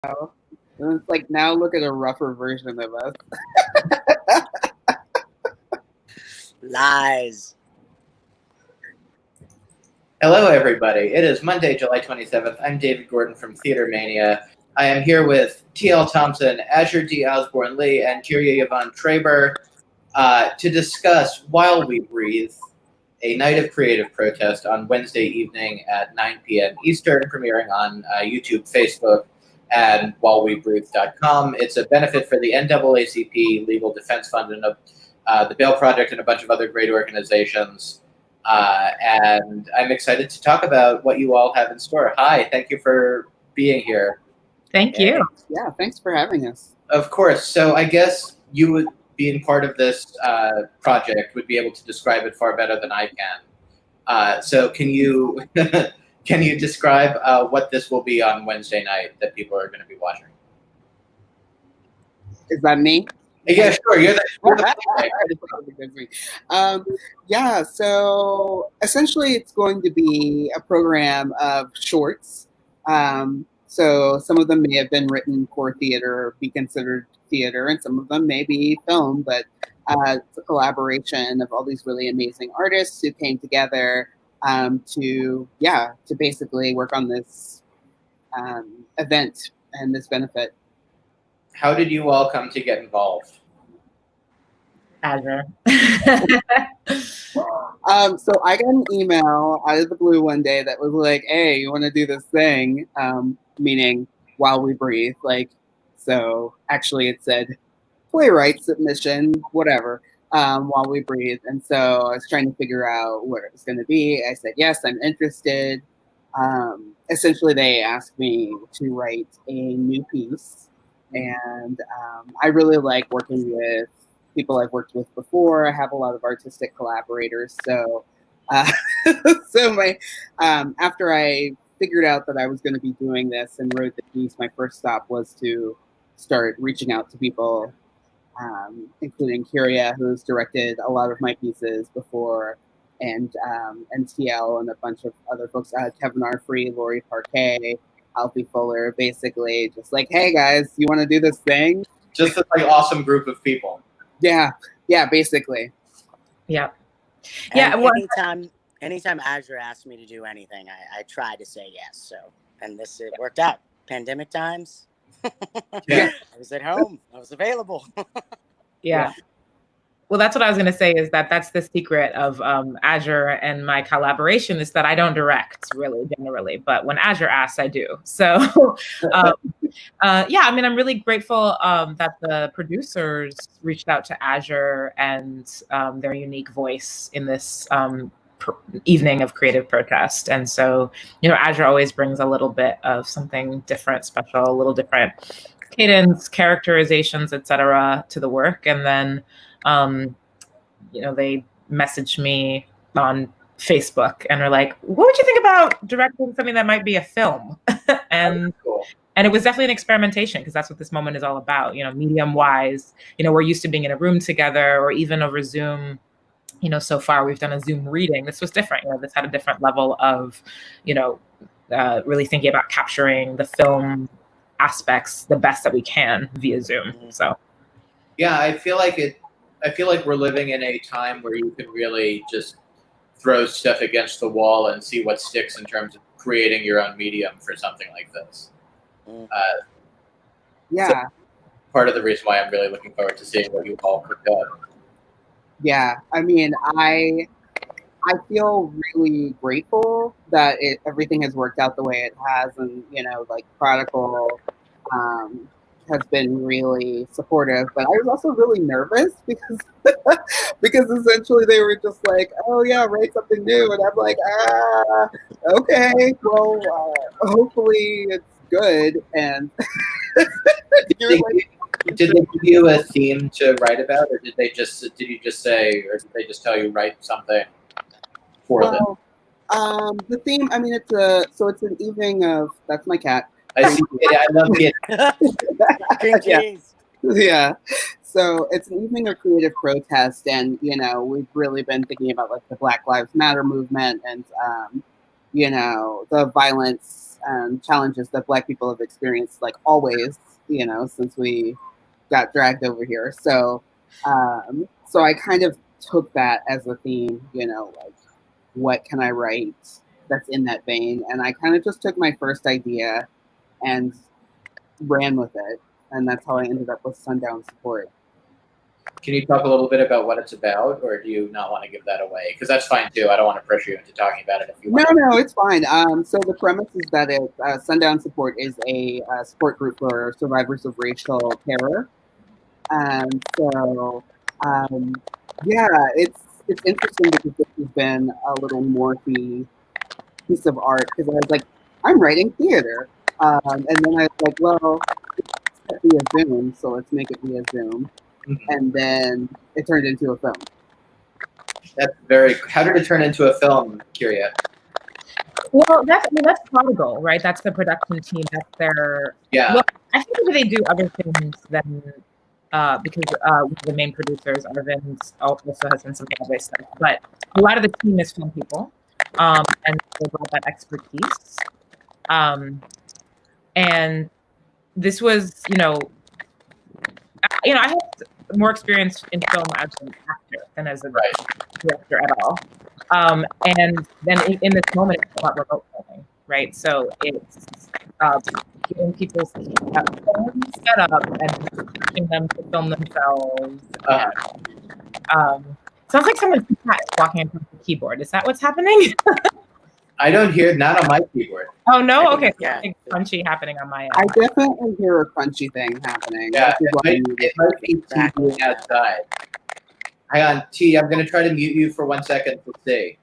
And it's like, now look at a rougher version of us. Lies. Hello, everybody. It is Monday, July 27th. I'm David Gordon from TheaterMania. I am here with T.L. Thompson, Azure D. Osborne-Lee, and Kirya Traber to discuss While We Breathe, a night of creative protest on Wednesday evening at 9 p.m. Eastern, premiering on YouTube, Facebook, and WhileWeBreathe.com. It's a benefit for the NAACP Legal Defense Fund and the Bail Project and a bunch of other great organizations. And I'm excited to talk about what you all have in store. Hi, thank you for being here. Thank you. Yeah, thanks for having us. Of course. So I guess you would, being part of this project, would be able to describe it far better than I can. So can you can you describe what this will be on Wednesday night that people are going to be watching? Is that me? Yeah, sure. You're the yeah, so essentially it's going to be a program of shorts. So some of them may have been written for theater or be considered theater, and some of them may be film, but it's a collaboration of all these really amazing artists who came together to basically work on this event and this benefit. How did you all come to get involved? Azure. So I got an email out of the blue one day that was like, "Hey, you want to do this thing?" Meaning While We Breathe. Like, so actually it said playwright submission, whatever, While We Breathe. And so I was trying to figure out what it was going to be. I said, yes, I'm interested. Essentially, they asked me to write a new piece. And I really like working with people I've worked with before. I have a lot of artistic collaborators. So, after I figured out that I was going to be doing this and wrote the piece, my first stop was to start reaching out to people, including Kirya, who's directed a lot of my pieces before, and TL and a bunch of other folks, Kevin R. Free, Lori Parquet, Alfie Fuller, basically just like, hey guys, you want to do this thing? Just a awesome group of people. Yeah, basically. Yeah. Yeah. Well, anytime Azure asked me to do anything, I tried to say yes. So, and it worked out. Pandemic times. Yeah. I was at home. I was available. Yeah. Well, that's what I was going to say, is that's the secret of Azure and my collaboration, is that I don't direct really generally, but when Azure asks, I do. So I mean, I'm really grateful that the producers reached out to Azure and their unique voice in this evening of creative protest. And so, Azure always brings a little bit of something different, special, a little different cadence, characterizations, etc. to the work. And then they messaged me on Facebook and are like, what would you think about directing something that might be a film? And it was definitely an experimentation, because that's what this moment is all about, medium wise. We're used to being in a room together, or even over Zoom. So far we've done a Zoom reading. This was different. This had a different level of, really thinking about capturing the film aspects the best that we can via Zoom. So yeah, I feel like we're living in a time where you can really just throw stuff against the wall and see what sticks in terms of creating your own medium for something like this. So part of the reason why I'm really looking forward to seeing what you all cooked up. Yeah, I mean, I feel really grateful that everything has worked out the way it has, and Prodigal has been really supportive, but I was also really nervous because essentially they were just like, oh yeah, write something new, and I'm like, okay, well, hopefully it's good. And did they give you a theme to write about, or did you just tell you write something for them? The theme, I mean, it's an evening of, that's my cat. I see. I love it. Yeah. So it's an evening of creative protest, and we've really been thinking about the Black Lives Matter movement, and the violence challenges that Black people have experienced, like always, since we got dragged over here. So I kind of took that as a theme, like what can I write that's in that vein? And I kind of just took my first idea and ran with it. And that's how I ended up with Sundown Support. Can you talk a little bit about what it's about, or do you not want to give that away? Because that's fine too. I don't want to pressure you into talking about it if you want. No, it's fine. So the premise is that Sundown Support is a support group for survivors of racial terror. And so, it's interesting because this has been a little morphy piece of art because I was like, I'm writing theater. And then I was like, well, it's via Zoom, so let's make it via Zoom. And then it turned into a film. How did it turn into a film, Kirya? Well, that's Prodigal, right? That's the production team. That's their. Yeah. Well, I think they do other things than because the main producers, Arvind, also has done some Broadway stuff. But a lot of the team is film people, and they brought that expertise. And this was, I have more experience in film as an actor than as a director at all. And then in this moment, it's about remote filming, right? So it's getting people's phones set up and teaching them to film themselves. Sounds like someone's walking across the keyboard. Is that what's happening? I don't hear, not on my keyboard. Oh, no? Okay. Yeah. Something crunchy happening on my end. I definitely hear a crunchy thing happening. Yeah, it might be T outside. Hang on, T, I'm going to try to mute you for 1 second to see.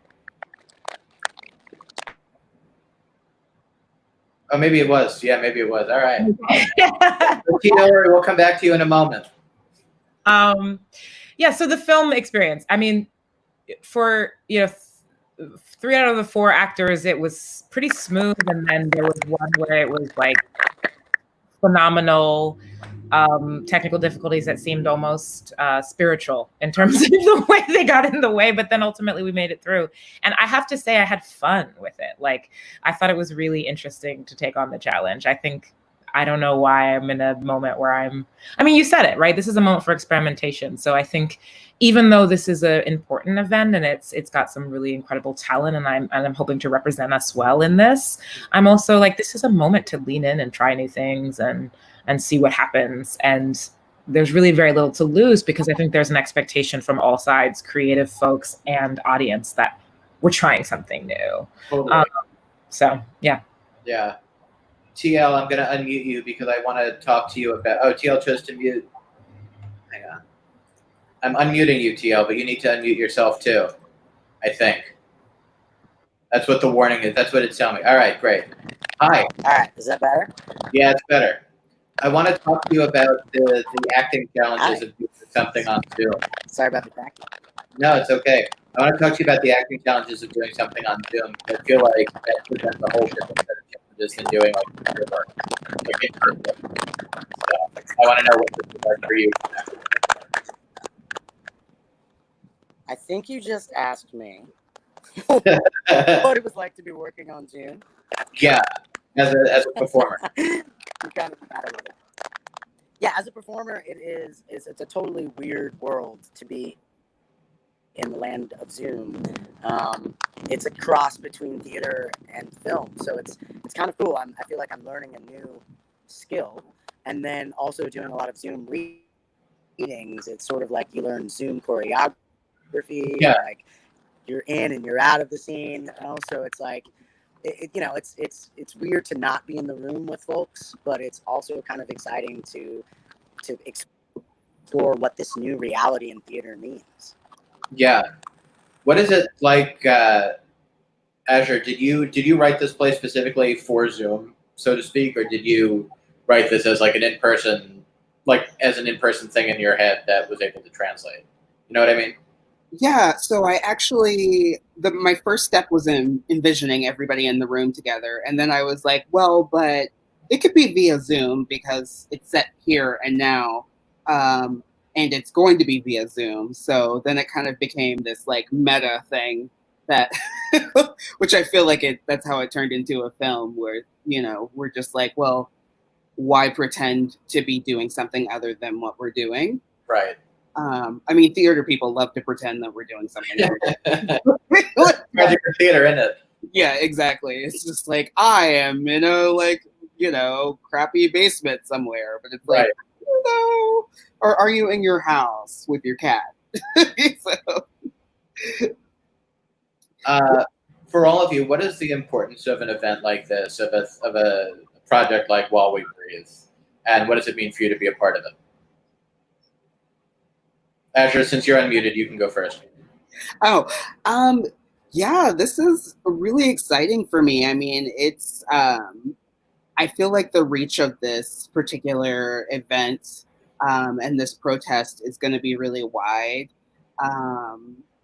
Oh, maybe it was. Yeah, maybe it was. All right. So, T, don't worry. We'll come back to you in a moment. Yeah, so the film experience. I mean, for, 3 out of the 4 actors, it was pretty smooth. And then there was one where it was like phenomenal technical difficulties that seemed almost spiritual in terms of the way they got in the way. But then ultimately we made it through. And I have to say I had fun with it. Like, I thought it was really interesting to take on the challenge. I don't know why I'm in a moment where you said it, right? This is a moment for experimentation. So I think even though this is an important event and it's got some really incredible talent and I'm hoping to represent us well in this, I'm also like, this is a moment to lean in and try new things and see what happens. And there's really very little to lose because I think there's an expectation from all sides, creative folks and audience, that we're trying something new. Totally. So, yeah. Yeah. TL, I'm going to unmute you because I want to talk to you about... Oh, TL chose to mute. Hang on. I'm unmuting you, TL, but you need to unmute yourself too, I think. That's what the warning is. That's what it's telling me. All right, great. Hi. All right, is that better? Yeah, it's better. I want to talk to you about the acting challenges of doing something on Zoom. Sorry about the back. No, it's okay. I want to talk to you about the acting challenges of doing something on Zoom. I feel like that presents a whole different set of challenges than doing like your work. Like in person. So I want to know what this is like for you. I think you just asked me what it was like to be working on Zoom. Yeah, as a performer. I'm kind of mad about it. Yeah, as a performer, it's a totally weird world to be in the land of Zoom. It's a cross between theater and film, so it's kind of cool. I feel like I'm learning a new skill, and then also doing a lot of Zoom readings. It's sort of like you learn Zoom choreography. Yeah. Like you're in and you're out of the scene. So it's like, it's weird to not be in the room with folks, but it's also kind of exciting to explore what this new reality in theater means. Yeah. What is it like, Azure? Did you write this play specifically for Zoom, so to speak, or did you write this as like an in-person thing in your head that was able to translate? You know what I mean? Yeah, so I actually, my first step was in envisioning everybody in the room together. And then I was like, well, but it could be via Zoom because it's set here and now. And it's going to be via Zoom. So then it kind of became this like meta thing that which I feel like that's how it turned into a film where, we're just like, well, why pretend to be doing something other than what we're doing? Right. I mean, theater people love to pretend that we're doing something. Magic of theater, isn't it? Yeah, exactly. It's just like, I am in a, crappy basement somewhere, but it's like, Right. or are you in your house with your cat? For all of you, what is the importance of an event like this, of a project like While We Breathe, and what does it mean for you to be a part of it? Azure, since you're unmuted, you can go first. Oh, yeah, this is really exciting for me. I mean, it's, I feel like the reach of this particular event and this protest is going to be really wide.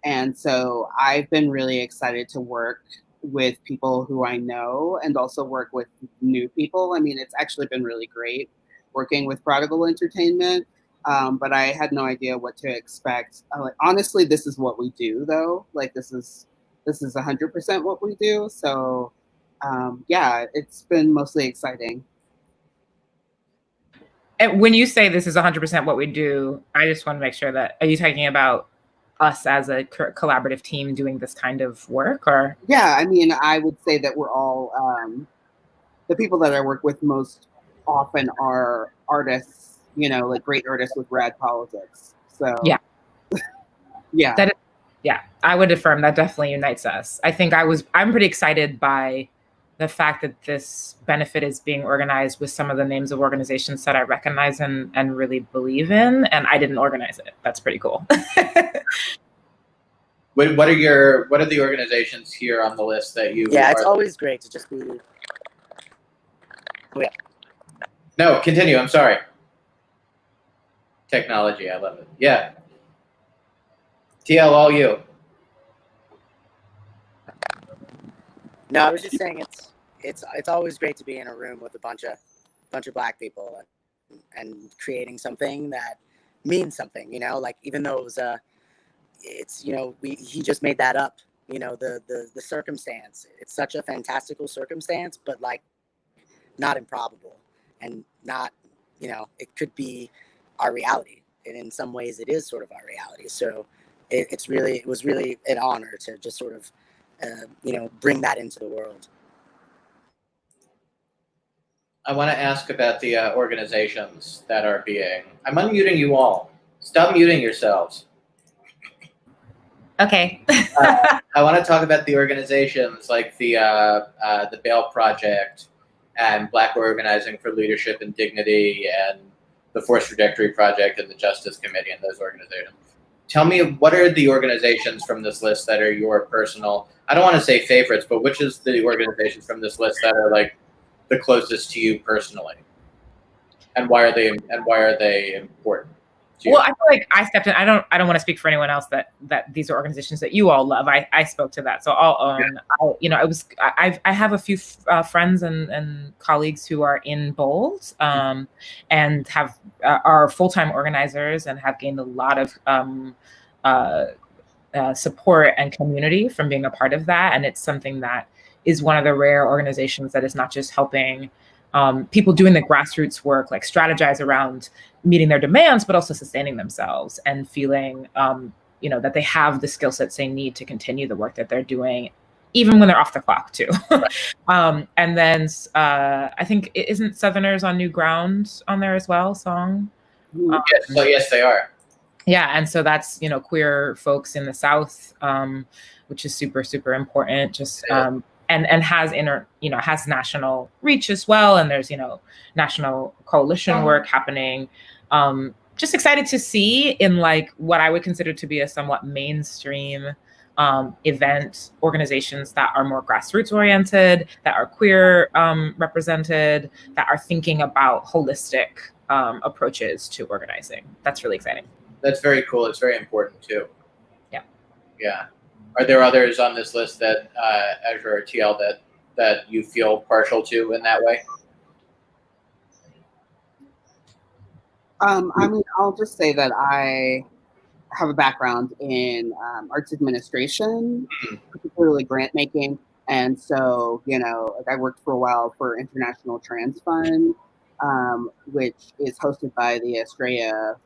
And so I've been really excited to work with people who I know and also work with new people. I mean, it's actually been really great working with Prodigal Entertainment, but I had no idea what to expect. Honestly, this is what we do, though. Like, this is 100% what we do. So, yeah, it's been mostly exciting. And when you say this is 100% what we do, I just want to make sure that, are you talking about us as a collaborative team doing this kind of work, or? Yeah, I mean, I would say that we're all, the people that I work with most often are artists, like great artists with rad politics. So yeah. Yeah. Yeah, I would affirm that definitely unites us. I think I'm pretty excited by the fact that this benefit is being organized with some of the names of organizations that I recognize and really believe in, and I didn't organize it. That's pretty cool. What are the organizations here on the list that you? Yeah, it's always great to just be. Oh, yeah. No, continue. I'm sorry. Technology, I love it. Yeah. TL, all you. No, I was just saying it's always great to be in a room with a bunch of Black people and creating something that means something. Like, even though he just made that up. The circumstance. It's such a fantastical circumstance, but like not improbable, and not it could be our reality, and in some ways it is sort of our reality. So it was really an honor to just sort of bring that into the world. I want to ask about the organizations that are being. I'm unmuting you all. Stop muting yourselves. Okay. I want to talk about the organizations like the Bail Project and Black Organizing for Leadership and Dignity and the Forced Trajectory Project and the Justice Committee and those organizations. Tell me, what are the organizations from this list that are your personal, I don't want to say favorites, but which is the organizations from this list that are like the closest to you personally? And why are they important? Well, I feel like I stepped in. I don't want to speak for anyone else that these are organizations that you all love. I spoke to that, so I'll own. I have a few friends and colleagues who are in Bold, and are full-time organizers and have gained a lot of support and community from being a part of that. And it's something that is one of the rare organizations that is not just helping people doing the grassroots work, like strategize around meeting their demands, but also sustaining themselves and feeling, that they have the skill sets they need to continue the work that they're doing, even when they're off the clock too. And then I think, isn't Southerners on New Ground on there as well, song? Yes, they are. Yeah, and so that's, queer folks in the South, which is super, super important. Just and has has national reach as well. And there's, national coalition work happening. Just excited to see in like what I would consider to be a somewhat mainstream event, organizations that are more grassroots oriented, that are queer represented, that are thinking about holistic approaches to organizing. That's really exciting. That's very cool. It's very important too. Yeah. Yeah. Are there others on this list that Azure or TL that you feel partial to in that way? I mean, I'll just say that I have a background in arts administration, particularly grant making. And so, you know, like I worked for a while for International Trans Fund, which is hosted by the Estrella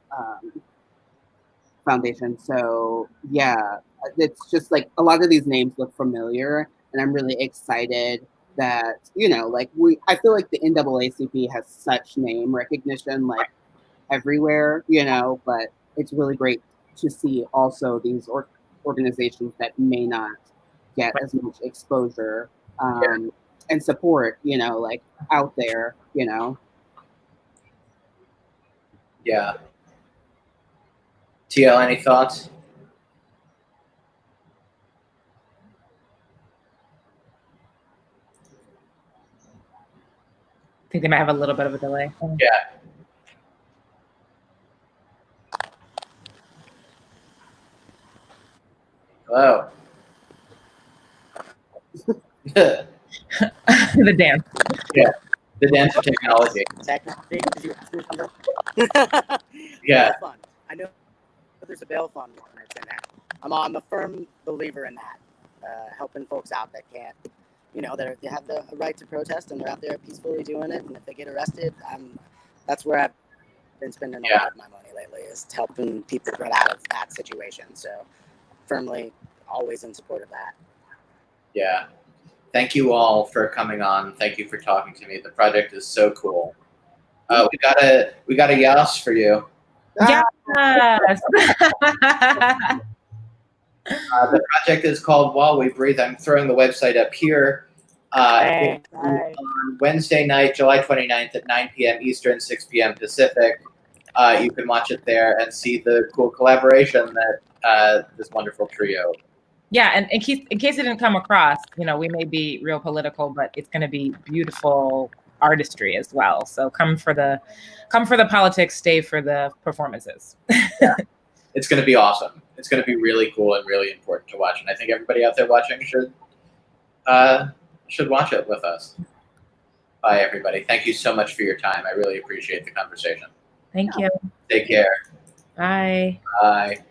Foundation. So yeah, it's just like a lot of these names look familiar, and I'm really excited that, you know, like I feel like the NAACP has such name recognition like everywhere, you know, but it's really great to see also these organizations that may not get as much exposure and support, you know, like out there, you know. Yeah. TL, any thoughts? I think they might have a little bit of a delay. Yeah. Hello. The dance. Yeah. The dance of technology. Technology. Yeah. Bail fund. I know there's a bail fund when it's in there. I'm a firm believer in that, helping folks out that can't, you know, that they have the right to protest and they're out there peacefully doing it. And if they get arrested, that's where I've been spending a lot of my money lately, is helping people get out of that situation. So firmly always in support of that. Yeah. Thank you all for coming on. Thank you for talking to me. The project is so cool. We got a yes for you. Yes. The project is called While We Breathe. I'm throwing the website up here. Right. On Wednesday night, July 29th at 9 p.m. Eastern, 6 p.m. Pacific. You can watch it there and see the cool collaboration that this wonderful trio. Yeah, and in case it didn't come across, you know, we may be real political, but it's going to be beautiful artistry as well. So come for the politics, stay for the performances. Yeah. It's going to be awesome. It's going to be really cool and really important to watch, and I think everybody out there watching should watch it with us. Bye, everybody. Thank you so much for your time. I really appreciate the conversation. Thank you. Take care. Bye. Bye.